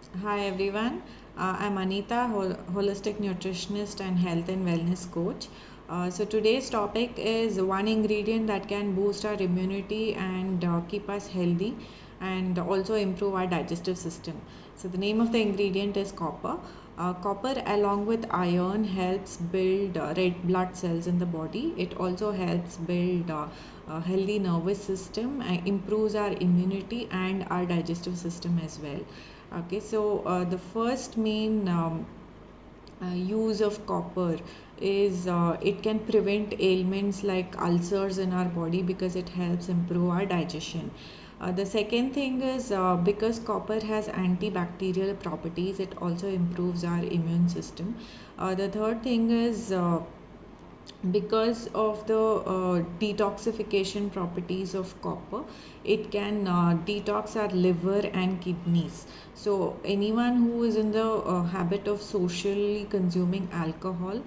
Hi everyone, I'm Anita, holistic nutritionist and health and wellness coach. So today's topic is one ingredient that can boost our immunity and keep us healthy and also improve our digestive system. So the name of the ingredient is copper. Copper along with iron helps build red blood cells in the body. It also helps build a healthy nervous system, improves our immunity and our digestive system as well. Okay, so the first main use of copper is it can prevent ailments like ulcers in our body because it helps improve our digestion. The second thing is because copper has antibacterial properties, it also improves our immune system. The third thing is because of the detoxification properties of copper, it can detox our liver and kidneys. So anyone who is in the habit of socially consuming alcohol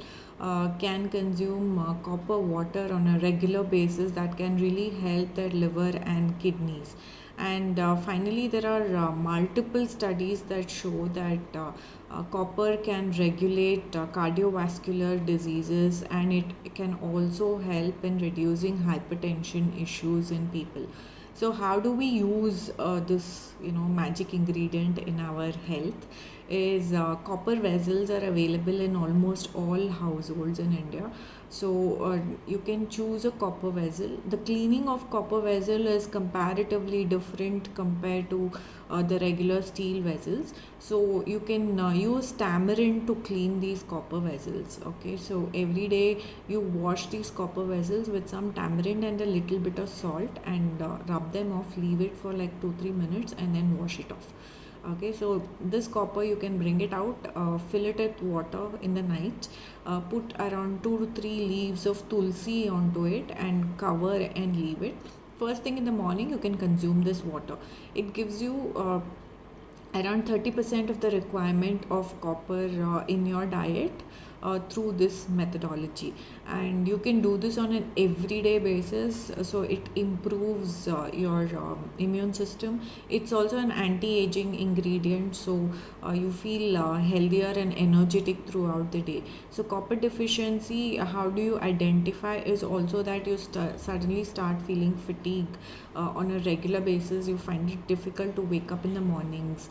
can consume copper water on a regular basis. That can really help their liver and kidneys. And finally, there are multiple studies that show that copper can regulate cardiovascular diseases, and it can also help in reducing hypertension issues in people. So how do we use this magic ingredient in our health? Is copper vessels are available in almost all households in India. So you can choose a copper vessel. The cleaning of copper vessel is comparatively different compared to the regular steel vessels. So you can use tamarind to clean these copper vessels. Okay, so every day you wash these copper vessels with some tamarind and a little bit of salt, and rub them off, leave it for like 2-3 minutes, and then wash it off. Okay, so this copper you can bring it out, fill it with water in the night, put around 2 to 3 leaves of tulsi onto it and cover and leave it. First thing in the morning you can consume this water. It gives you around 30% of the requirement of copper in your diet through this methodology, and you can do this on an everyday basis, so it improves your immune system. It's also an anti-aging ingredient, so you feel healthier and energetic throughout the day. So copper deficiency, how do you identify, is also that you suddenly start feeling fatigue on a regular basis. You find it difficult to wake up in the mornings.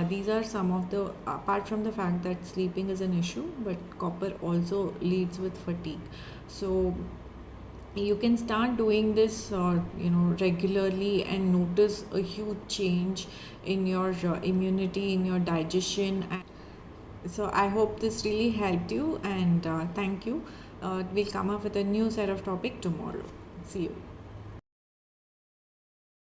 These are some of the, apart from the fact that sleeping is an issue, but copper also leads with fatigue. So you can start doing this regularly and notice a huge change in your immunity, in your digestion. And so I hope this really helped you, and thank you. We'll come up with a new set of topic tomorrow. See you.